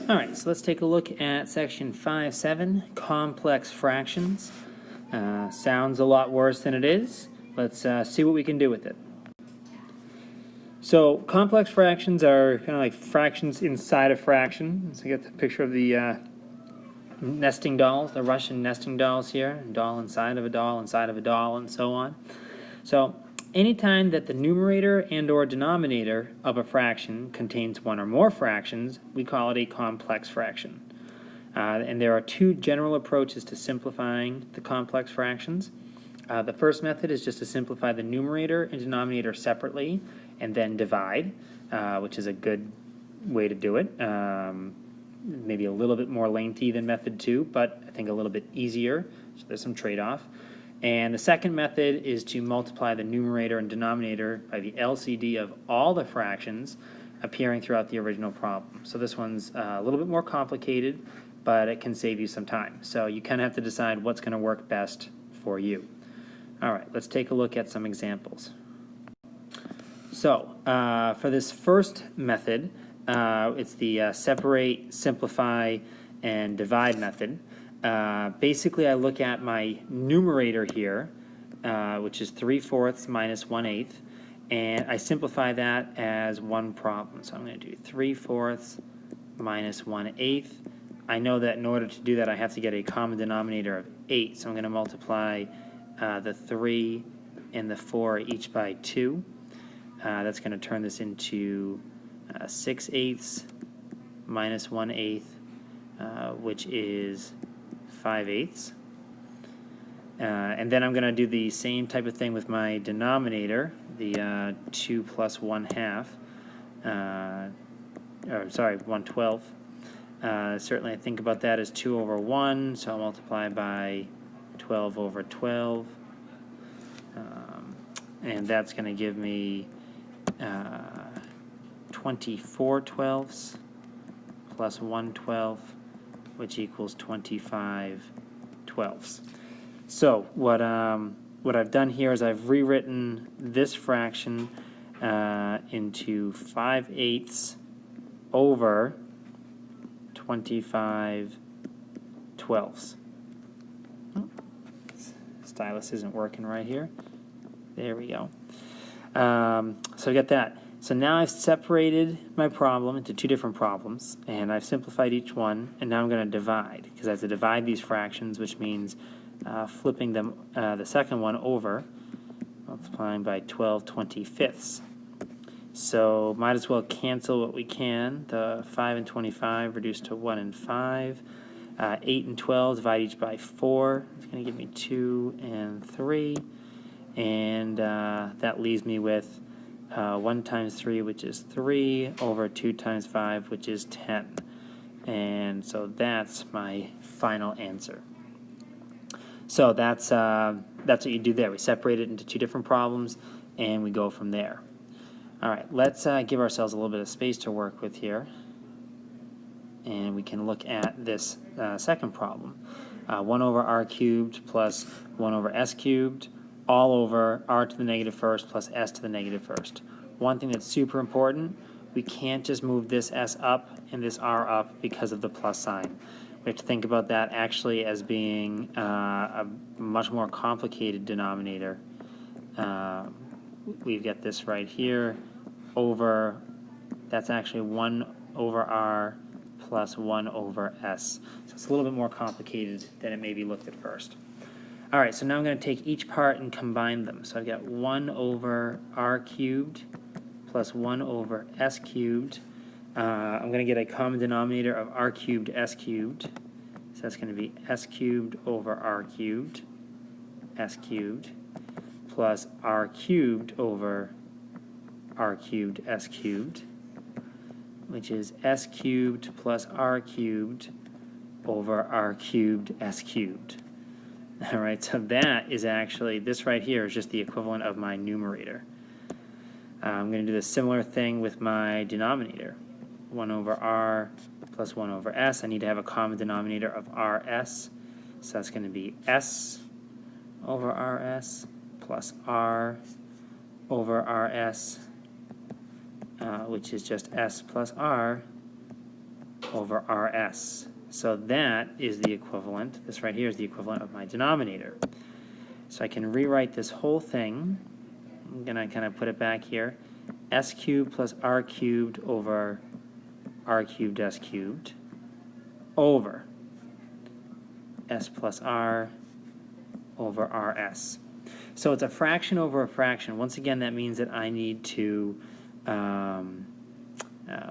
All right, so let's take a look at section 5.7, complex fractions. Sounds a lot worse than it is. Let's see what we can do with it. So complex fractions are kind of like fractions inside a fraction. So you get the picture of the nesting dolls, the Russian nesting dolls here, a doll inside of a doll, inside of a doll, and so on. So anytime that the numerator and or denominator of a fraction contains one or more fractions, we call it a complex fraction. And there are two general approaches to simplifying the complex fractions. The first method is just to simplify the numerator and denominator separately and then divide, which is a good way to do it. Maybe a little bit more lengthy than method 2, but I think a little bit easier, so there's some trade-off. And the second method is to multiply the numerator and denominator by the LCD of all the fractions appearing throughout the original problem. So this one's a little bit more complicated, but it can save you some time. So you kind of have to decide what's going to work best for you. All right, let's take a look at some examples. So for this first method, it's the separate, simplify, and divide method. Basically, I look at my numerator here, which is 3/4 minus 1/8, and I simplify that as one problem. So I'm going to do 3/4 minus 1/8. I know that in order to do that, I have to get a common denominator of 8, so I'm going to multiply the 3 and the 4 each by 2. That's going to turn this into 6/8 minus 1/8, which is 5/8. And then I'm going to do the same type of thing with my denominator, the 2 plus 1/2, or sorry, 1/12. Certainly I think about that as 2 over 1, so I'll multiply by 12 over 12. And that's going to give me 24/12 plus 1/12, which equals 25/12. So what I've done here is I've rewritten this fraction into 5/8 over 25/12. Oh, stylus isn't working right here. There we go. So I got that. So now I've separated my problem into two different problems, and I've simplified each one, and now I'm going to divide, because I have to divide these fractions, which means flipping them, the second one over, multiplying by 12/25. So might as well cancel what we can. The 5 and 25 reduce to 1 and 5. 8 and 12 divide each by 4. It's going to give me 2 and 3. And that leaves me with 1 times 3, which is 3, over 2 times 5, which is 10. And so that's my final answer. So that's what you do there. We separate it into two different problems, and we go from there. All right, let's give ourselves a little bit of space to work with here. And we can look at this second problem. 1 over r cubed plus 1 over s cubed, all over r to the negative first plus s to the negative first. One thing that's super important, we can't just move this s up and this r up because of the plus sign. We have to think about that actually as being a much more complicated denominator. We've got this right here over, that's actually 1 over r plus 1 over s. So it's a little bit more complicated than it maybe looked at first. All right, so now I'm going to take each part and combine them. So I've got 1 over r cubed plus 1 over s cubed. I'm going to get a common denominator of r cubed s cubed. So that's going to be s cubed over r cubed, s cubed, plus r cubed over r cubed s cubed, which is s cubed plus r cubed over r cubed s cubed. All right, so that is actually, this right here is just the equivalent of my numerator. I'm going to do the similar thing with my denominator. 1 over r plus 1 over s. I need to have a common denominator of rs. So that's going to be s over rs plus r over rs, which is just s plus r over rs. So that is the equivalent, this right here is the equivalent of my denominator. So I can rewrite this whole thing. I'm going to kind of put it back here. S cubed plus r cubed over r cubed s cubed over s plus r over rs. So it's a fraction over a fraction. Once again, that means that I need to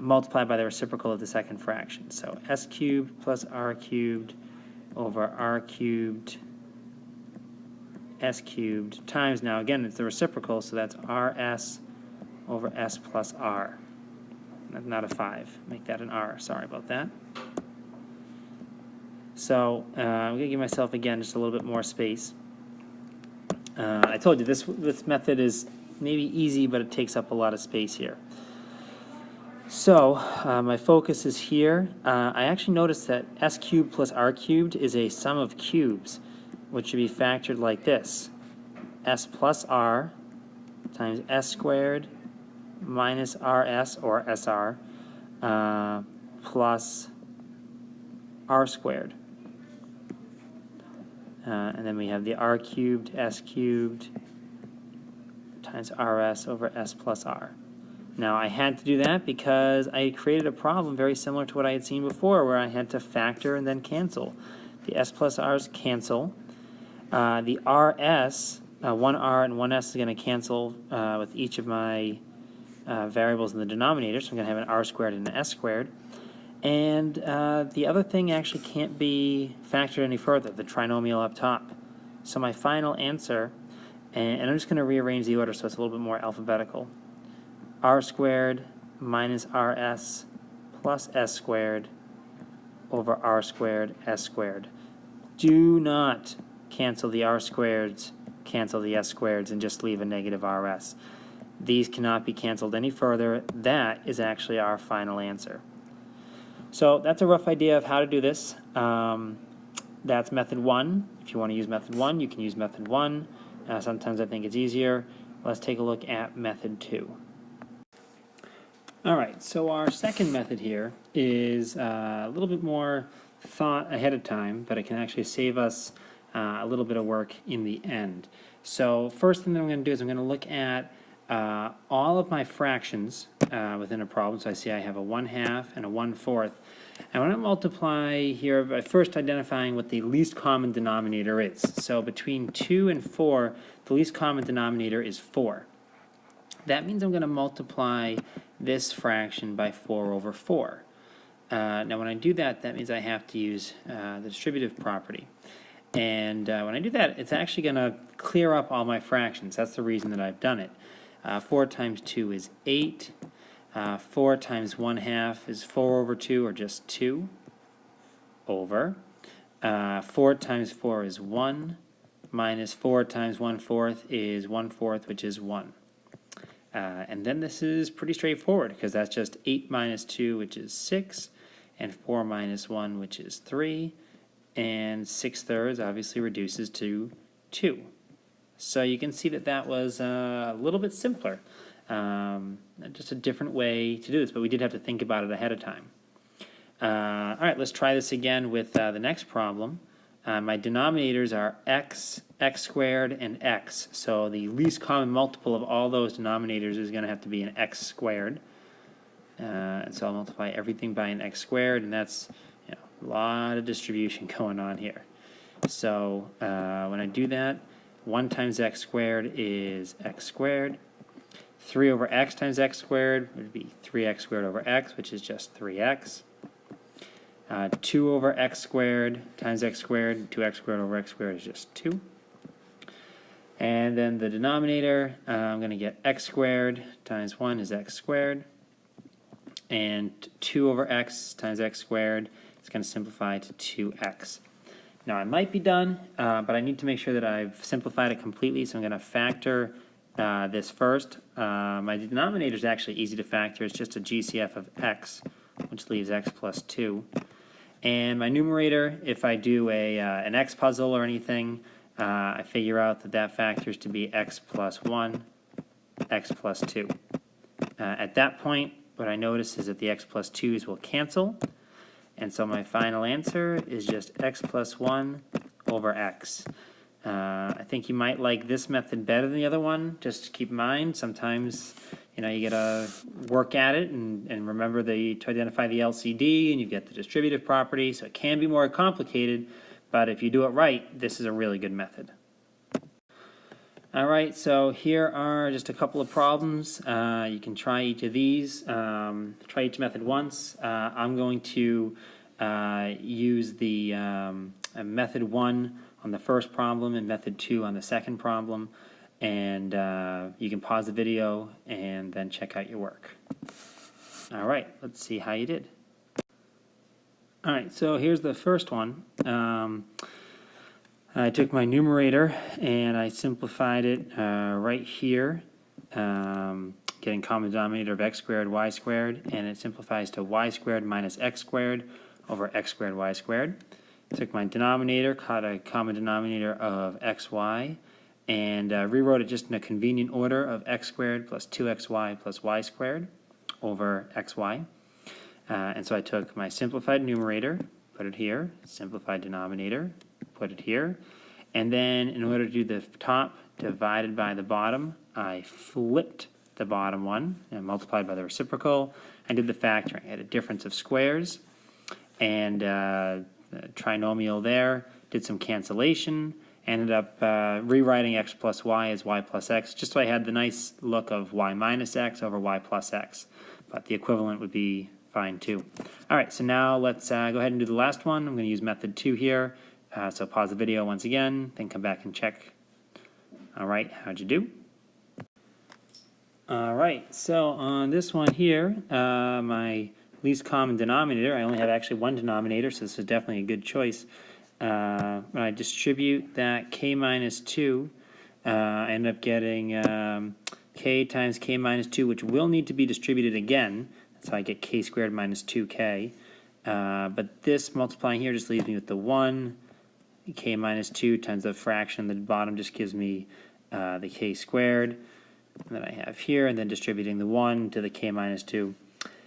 multiply by the reciprocal of the second fraction. So s cubed plus r cubed over r cubed s cubed times, now again it's the reciprocal, so that's rs over s plus r. Not a 5. Make that an r. Sorry about that. So I'm going to give myself, again, just a little bit more space. I told you this method is maybe easy, but it takes up a lot of space here. So my focus is here. I actually noticed that s cubed plus r cubed is a sum of cubes, which should be factored like this. S plus r times s squared minus rs, or sr, plus r squared. And then we have the r cubed, s cubed, times rs over s plus r. Now I had to do that because I created a problem very similar to what I had seen before, where I had to factor and then cancel. The s plus r's cancel. The rs, one r and one s is going to cancel with each of my variables in the denominator, so I'm going to have an r squared and an s squared. And the other thing actually can't be factored any further, the trinomial up top. So my final answer, and I'm just going to rearrange the order so it's a little bit more alphabetical. R squared minus rs plus s squared over r squared s squared. Do not cancel the r squareds, cancel the s squareds, and just leave a negative rs. These cannot be canceled any further. That is actually our final answer. So that's a rough idea of how to do this. That's method 1. If you want to use method 1, you can use method 1. Sometimes I think it's easier. Let's take a look at method 2. All right, so our second method here is a little bit more thought ahead of time, but it can actually save us a little bit of work in the end. So first thing that I'm going to do is I'm going to look at all of my fractions within a problem. So I see I have a 1/2 and a 1/4. I want to multiply here by first identifying what the least common denominator is. So between 2 and 4, the least common denominator is 4. That means I'm going to multiply this fraction by 4 over 4. Now when I do that, that means I have to use the distributive property. And when I do that, it's actually going to clear up all my fractions. That's the reason that I've done it. 4 times 2 is 8. 4 times 1/2 is 4 over 2, or just 2, over. 4 times 4 is 1, minus 4 times 1/4 is 1/4, which is 1. And then this is pretty straightforward, because that's just 8 minus 2, which is 6, and 4 minus 1, which is 3, and 6/3 obviously reduces to 2. So you can see that that was a little bit simpler. Just a different way to do this, but we did have to think about it ahead of time. All right, let's try this again with the next problem. My denominators are x, x squared, and x. So the least common multiple of all those denominators is going to have to be an x squared. So I'll multiply everything by an x squared, and that's a lot of distribution going on here. So when I do that, 1 times x squared is x squared. 3 over x times x squared would be 3x squared over x, which is just 3x. 2 over x squared times x squared, 2x squared over x squared is just 2. And then the denominator, I'm going to get x squared times 1 is x squared. And 2 over x times x squared is going to simplify to 2x. Now I might be done, but I need to make sure that I've simplified it completely, so I'm going to factor this first. My denominator is actually easy to factor. It's just a GCF of x, which leaves x plus 2. And my numerator, if I do an x puzzle or anything, I figure out that that factors to be x plus 1, x plus 2. At that point, what I notice is that the x plus 2's will cancel. And so my final answer is just x plus 1 over x. I think you might like this method better than the other one. Just keep in mind, sometimes you gotta work at it and remember to identify the LCD, and you get the distributive property, so it can be more complicated, but if you do it right, this is a really good method. All right, so here are just a couple of problems. You can try each of these. Try each method once. I'm going to use the method 1 on the first problem and method 2 on the second problem, and you can pause the video and then check out your work. All right, let's see how you did. All right, so here's the first one. I took my numerator and I simplified it right here, getting common denominator of x squared, y squared, and it simplifies to y squared minus x squared over x squared, y squared. Took my denominator, caught a common denominator of xy, and rewrote it just in a convenient order of x squared plus 2xy plus y squared over xy. And so I took my simplified numerator, put it here, simplified denominator, put it here, and then in order to do the top divided by the bottom, I flipped the bottom one and multiplied by the reciprocal. I did the factoring. I had a difference of squares and trinomial there, did some cancellation, ended up rewriting x plus y as y plus x, just so I had the nice look of y minus x over y plus x, but the equivalent would be fine too. All right, so now let's go ahead and do the last one. I'm going to use method 2 here, so pause the video once again, then come back and check. All right, how'd you do? All right, so on this one here, my least common denominator, I only have actually one denominator, so this is definitely a good choice. When I distribute that k minus 2, I end up getting k times k minus 2, which will need to be distributed again, so I get k squared minus 2k. But this multiplying here just leaves me with the 1, k minus 2 times the fraction at the bottom just gives me the k squared that I have here, and then distributing the 1 to the k minus 2.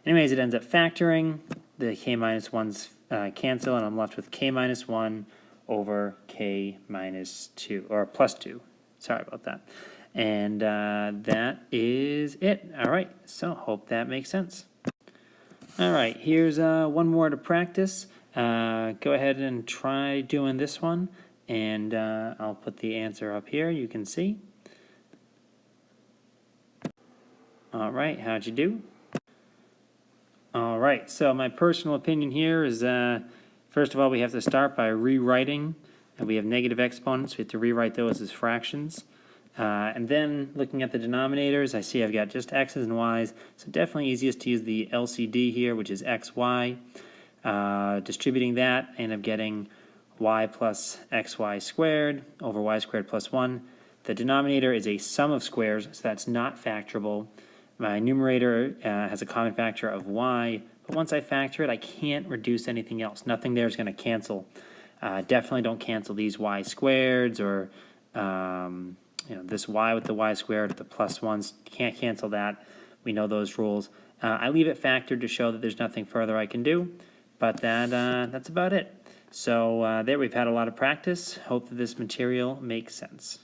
Anyways, it ends up factoring. The k minus 1's cancel, and I'm left with k minus 1 over k minus 2, or plus 2. Sorry about that. And that is it. All right, so hope that makes sense. All right, here's one more to practice. Go ahead and try doing this one, and I'll put the answer up here. You can see. All right, how'd you do? All right, so my personal opinion here is, first of all, we have to start by rewriting. And we have negative exponents. We have to rewrite those as fractions. And then looking at the denominators, I see I've got just x's and y's. So definitely easiest to use the LCD here, which is xy. Distributing that, I end up getting y plus xy squared over y squared plus 1. The denominator is a sum of squares, so that's not factorable. My numerator has a common factor of y, but once I factor it, I can't reduce anything else. Nothing there is going to cancel. Definitely don't cancel these y squareds or this y with the y squared with the plus 1s. Can't cancel that. We know those rules. I leave it factored to show that there's nothing further I can do, but that's about it. So there we've had a lot of practice. Hope that this material makes sense.